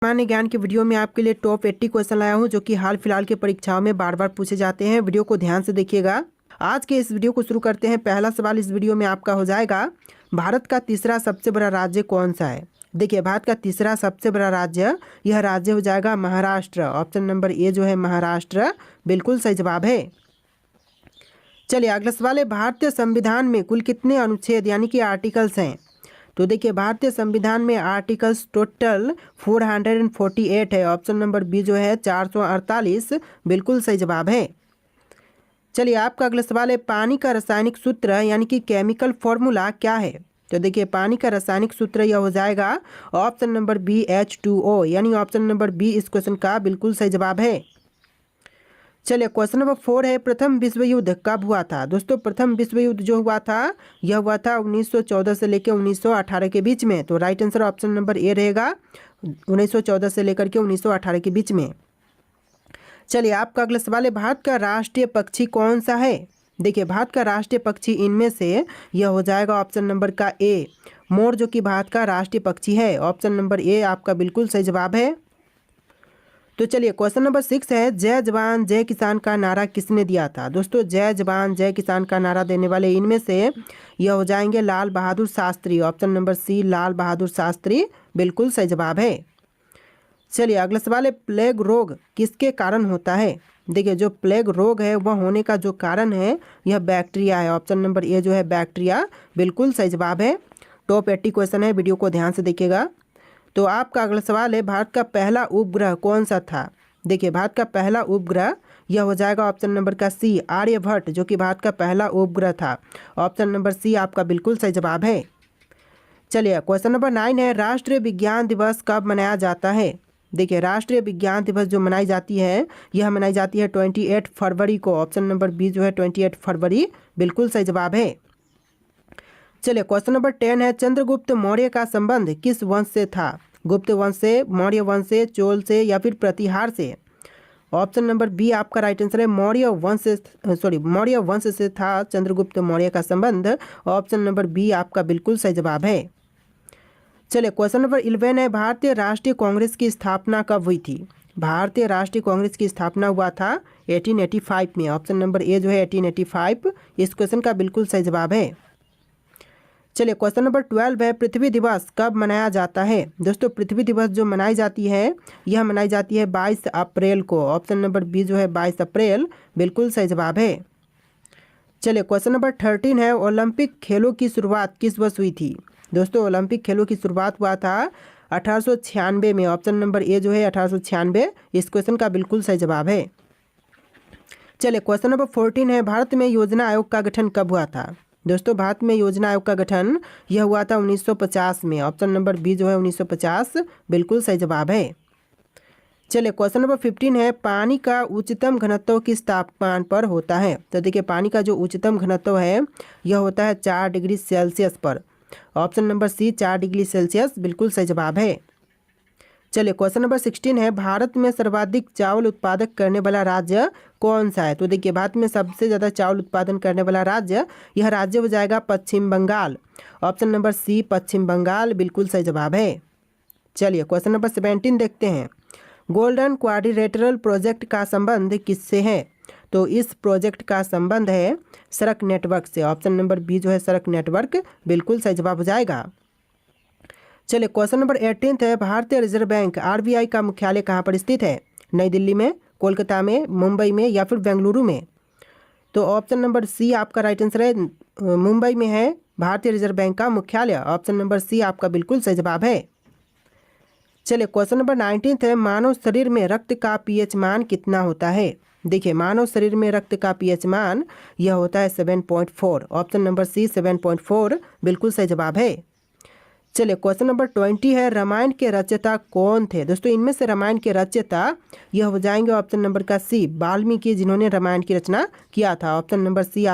सामान्य ज्ञान के वीडियो में आपके लिए टॉप 80 क्वेश्चन लाया हूं जो कि हाल फिलहाल के परीक्षाओं में बार बार पूछे जाते हैं। वीडियो को ध्यान से देखिएगा। आज के इस वीडियो को शुरू करते हैं। पहला सवाल इस वीडियो में आपका हो जाएगा, भारत का तीसरा सबसे बड़ा राज्य कौन सा है। देखिए, भारत का तीसरा सबसे बड़ा राज्य, यह राज्य हो जाएगा महाराष्ट्र। ऑप्शन नंबर ए जो है महाराष्ट्र, बिल्कुल सही जवाब है। चलिए अगला सवाल है, भारतीय संविधान में कुल कितने अनुच्छेद यानी कि आर्टिकल्स हैं। तो देखिए, भारतीय संविधान में आर्टिकल्स टोटल 448 है। ऑप्शन नंबर बी जो है 448, बिल्कुल सही जवाब है। चलिए आपका अगला सवाल है, पानी का रासायनिक सूत्र यानी कि केमिकल फॉर्मूला क्या है। तो देखिए, पानी का रासायनिक सूत्र यह हो जाएगा ऑप्शन नंबर बी H2O, यानी ऑप्शन नंबर बी इस क्वेश्चन का बिल्कुल सही जवाब है। चलिए क्वेश्चन नंबर 4 है, प्रथम विश्व युद्ध कब हुआ था। दोस्तों, प्रथम विश्व युद्ध जो हुआ था यह हुआ था 1914 से लेकर 1918 के बीच में। तो right answer option number A रहेगा, 1914 से लेकर के 1918 के बीच में। चलिए आपका अगला सवाल है, भारत का राष्ट्रीय पक्षी कौन सा है। देखिए, भारत का राष्ट्रीय पक्षी इनमें से यह हो जाएगा ऑप्शन नंबर का ए, मोर, जो कि भारत का राष्ट्रीय पक्षी है। ऑप्शन नंबर ए आपका बिल्कुल सही जवाब है। तो चलिए क्वेश्चन नंबर 6 है, जय जवान जय किसान का नारा किसने दिया था। दोस्तों, जय जवान जय किसान का नारा देने वाले इनमें से यह हो जाएंगे लाल बहादुर शास्त्री। ऑप्शन नंबर सी लाल बहादुर शास्त्री, बिल्कुल सही जवाब है। चलिए अगला सवाल है, प्लेग रोग किसके कारण होता है। देखिए, जो प्लेग रोग है वह होने का जो कारण है यह बैक्टीरिया है। ऑप्शन नंबर ए जो है बैक्टीरिया, बिल्कुल सही जवाब है। टॉप 80 क्वेश्चन है, वीडियो को ध्यान से देखिएगा। तो आपका अगला सवाल है, भारत का पहला उपग्रह कौन सा था। देखिए, भारत का पहला उपग्रह यह हो जाएगा ऑप्शन नंबर का सी आर्यभट्ट, जो कि भारत का पहला उपग्रह था। ऑप्शन नंबर सी आपका बिल्कुल सही जवाब है। चलिए क्वेश्चन नंबर 9 है, राष्ट्रीय विज्ञान दिवस कब मनाया जाता है। देखिए, राष्ट्रीय विज्ञान दिवस जो मनाई जाती है यह मनाई जाती है 28 फरवरी को। ऑप्शन नंबर बी जो है 28 फरवरी, बिल्कुल सही जवाब है। चलिए क्वेश्चन नंबर 10 है, चंद्रगुप्त मौर्य का संबंध किस वंश से था। गुप्त वंश से, मौर्य वंश से, चोल से या फिर प्रतिहार से। ऑप्शन नंबर बी आपका राइट आंसर है, मौर्य वंश से था चंद्रगुप्त मौर्य का संबंध। ऑप्शन नंबर बी आपका बिल्कुल सही जवाब है। चलिए क्वेश्चन नंबर 11 है, भारतीय राष्ट्रीय कांग्रेस की स्थापना कब हुई थी। भारतीय राष्ट्रीय कांग्रेस की स्थापना हुआ था 1885 में। ऑप्शन नंबर ए जो है 1885 इस क्वेश्चन का बिल्कुल सही जवाब है। चलिए क्वेश्चन नंबर 12 है, पृथ्वी दिवस कब मनाया जाता है। दोस्तों, पृथ्वी दिवस जो मनाई जाती है यह मनाई जाती है 22 अप्रैल को। ऑप्शन नंबर बी जो है 22 अप्रैल, बिल्कुल सही जवाब है। चलिए क्वेश्चन नंबर 13 है, ओलंपिक खेलों की शुरुआत किस वर्ष हुई थी। दोस्तों, ओलंपिक खेलों की शुरुआत हुआ था 1896 में। ऑप्शन नंबर ए जो है 1896 इस क्वेश्चन का बिल्कुल सही जवाब है। चलिए क्वेश्चन नंबर 14 है, भारत में योजना आयोग का गठन कब हुआ था। दोस्तों, भारत में योजना आयोग का गठन यह हुआ था 1950 में। ऑप्शन नंबर बी जो है 1950, बिल्कुल सही जवाब है। चलिए क्वेश्चन नंबर 15 है, पानी का उच्चतम घनत्व किस तापमान पर होता है। तो देखिए, पानी का जो उच्चतम घनत्व है यह होता है 4 डिग्री सेल्सियस पर। Option number C 4 degree Celsius, बिल्कुल सही जवाब है। चलिए क्वेश्चन नंबर 16 है, भारत में सर्वाधिक चावल उत्पादक करने वाला राज्य कौन सा है। तो देखिए, भारत में सबसे ज़्यादा चावल उत्पादन करने वाला राज्य, यह राज्य हो जाएगा पश्चिम बंगाल। ऑप्शन नंबर सी पश्चिम बंगाल, बिल्कुल सही जवाब है। चलिए क्वेश्चन नंबर 17 देखते हैं, गोल्डन क्वाड्रिलेटरल प्रोजेक्ट का संबंध किससे है। तो इस प्रोजेक्ट का संबंध है सड़क नेटवर्क से। ऑप्शन नंबर बी जो है सड़क नेटवर्क, बिल्कुल सही जवाब हो जाएगा। चलिए क्वेश्चन नंबर 18 है, भारतीय रिजर्व बैंक RBI का मुख्यालय कहाँ पर स्थित है। नई दिल्ली में, कोलकाता में, मुंबई में या फिर बेंगलुरु में। तो ऑप्शन नंबर सी आपका राइट आंसर है, मुंबई में है भारतीय रिजर्व बैंक का मुख्यालय। ऑप्शन नंबर सी आपका बिल्कुल सही जवाब है। चलिए क्वेश्चन नंबर 19 है, मानव शरीर में रक्त का pH मान कितना होता है। देखिए, मानव शरीर में रक्त का pH मान यह होता है 7.4। ऑप्शन नंबर सी 7.4, बिल्कुल सही जवाब है। चलिए क्वेश्चन नंबर 20 है, रामायण के रचयिता कौन थे। दोस्तों, इनमें से रामायण के रचयिता यह हो जाएंगे ऑप्शन नंबर का सी वाल्मीकि, जिन्होंने रामायण की रचना किया था। ऑप्शन नंबर सी